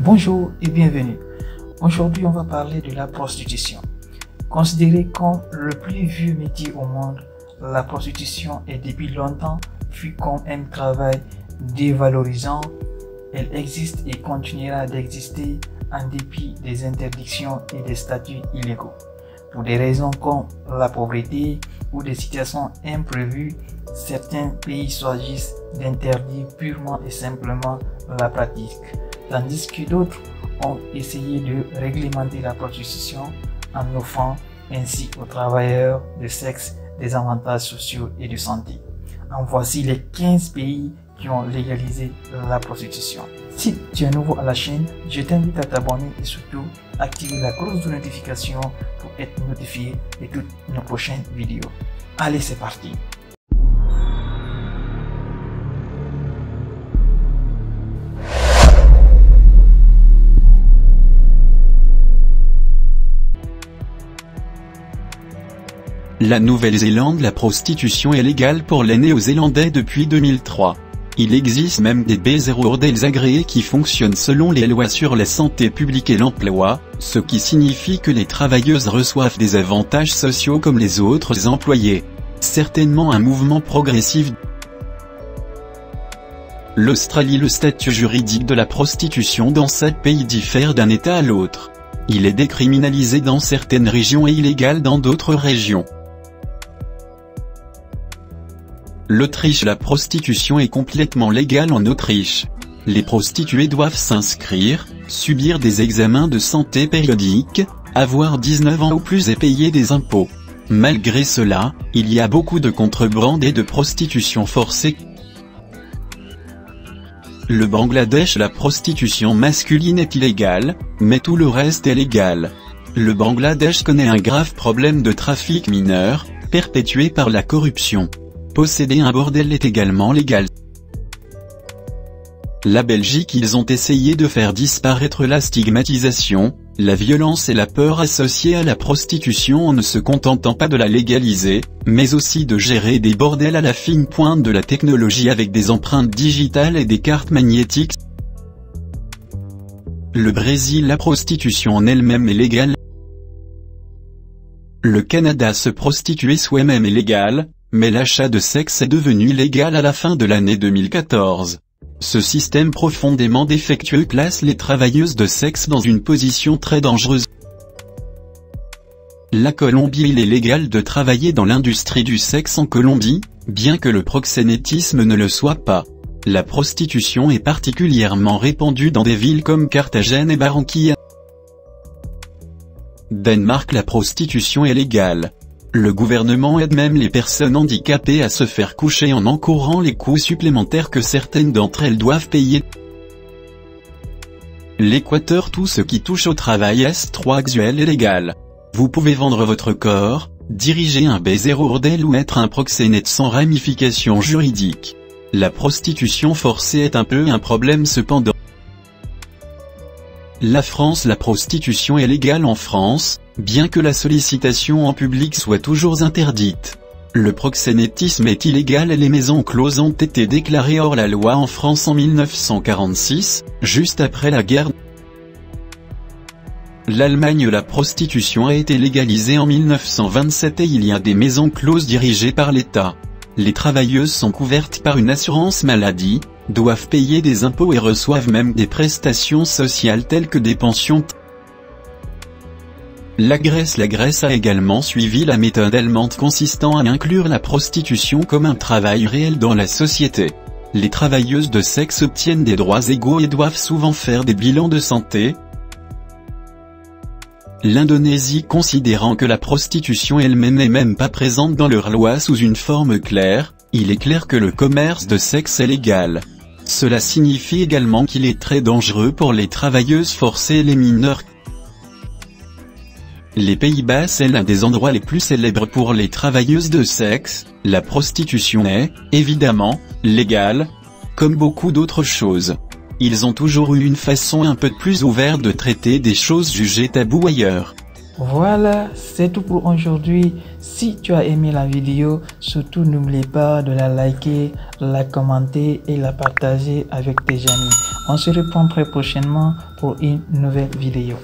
Bonjour et bienvenue. Aujourd'hui, on va parler de la prostitution. Considérée comme le plus vieux métier au monde, la prostitution est depuis longtemps vue comme un travail dévalorisant. Elle existe et continuera d'exister en dépit des interdictions et des statuts illégaux. Pour des raisons comme la pauvreté ou des situations imprévues, certains pays choisissent d'interdire purement et simplement la pratique, tandis que d'autres ont essayé de réglementer la prostitution en offrant ainsi aux travailleurs de sexe des avantages sociaux et de santé. En voici les 15 pays qui ont légalisé la prostitution. Si tu es nouveau à la chaîne, je t'invite à t'abonner et surtout activer la cloche de notification pour être notifié de toutes nos prochaines vidéos. Allez, c'est parti! La Nouvelle-Zélande, la prostitution est légale pour les Néo-Zélandais depuis 2003. Il existe même des bordels agréés qui fonctionnent selon les lois sur la santé publique et l'emploi, ce qui signifie que les travailleuses reçoivent des avantages sociaux comme les autres employés. Certainement un mouvement progressif. L'Australie, le statut juridique de la prostitution dans ce pays diffère d'un État à l'autre. Il est décriminalisé dans certaines régions et illégal dans d'autres régions. L'Autriche, la prostitution est complètement légale en Autriche. Les prostituées doivent s'inscrire, subir des examens de santé périodiques, avoir 19 ans ou plus et payer des impôts. Malgré cela, il y a beaucoup de contrebande et de prostitution forcée. Le Bangladesh, la prostitution masculine est illégale, mais tout le reste est légal. Le Bangladesh connaît un grave problème de trafic mineur, perpétué par la corruption. Posséder un bordel est également légal. La Belgique, ils ont essayé de faire disparaître la stigmatisation, la violence et la peur associées à la prostitution en ne se contentant pas de la légaliser, mais aussi de gérer des bordels à la fine pointe de la technologie avec des empreintes digitales et des cartes magnétiques. Le Brésil, la prostitution en elle-même est légale. Le Canada, se prostituer soi-même est légal, mais l'achat de sexe est devenu illégal à la fin de l'année 2014. Ce système profondément défectueux place les travailleuses de sexe dans une position très dangereuse. La Colombie, il est légal de travailler dans l'industrie du sexe en Colombie, bien que le proxénétisme ne le soit pas. La prostitution est particulièrement répandue dans des villes comme Carthagène et Barranquilla. Danemark, la prostitution est légale. Le gouvernement aide même les personnes handicapées à se faire coucher en encourant les coûts supplémentaires que certaines d'entre elles doivent payer. L'Équateur, tout ce qui touche au travail sexuel est légal. Vous pouvez vendre votre corps, diriger un bordel ou être un proxénète sans ramification juridique. La prostitution forcée est un peu un problème cependant. La France, la prostitution est légale en France, bien que la sollicitation en public soit toujours interdite. Le proxénétisme est illégal et les maisons closes ont été déclarées hors la loi en France en 1946, juste après la guerre. L'Allemagne, la prostitution a été légalisée en 1927 et il y a des maisons closes dirigées par l'État. Les travailleuses sont couvertes par une assurance maladie, doivent payer des impôts et reçoivent même des prestations sociales telles que des pensions. La Grèce a également suivi la méthode allemande consistant à inclure la prostitution comme un travail réel dans la société. Les travailleuses de sexe obtiennent des droits égaux et doivent souvent faire des bilans de santé. L'Indonésie, considérant que la prostitution elle-même n'est même pas présente dans leur loi sous une forme claire, il est clair que le commerce de sexe est légal. Cela signifie également qu'il est très dangereux pour les travailleuses forcées et les mineurs. Les Pays-Bas, c'est l'un des endroits les plus célèbres pour les travailleuses de sexe. La prostitution est, évidemment, légale, comme beaucoup d'autres choses. Ils ont toujours eu une façon un peu plus ouverte de traiter des choses jugées taboues ailleurs. Voilà, c'est tout pour aujourd'hui. Si tu as aimé la vidéo, surtout n'oublie pas de la liker, la commenter et la partager avec tes amis. On se reprend très prochainement pour une nouvelle vidéo.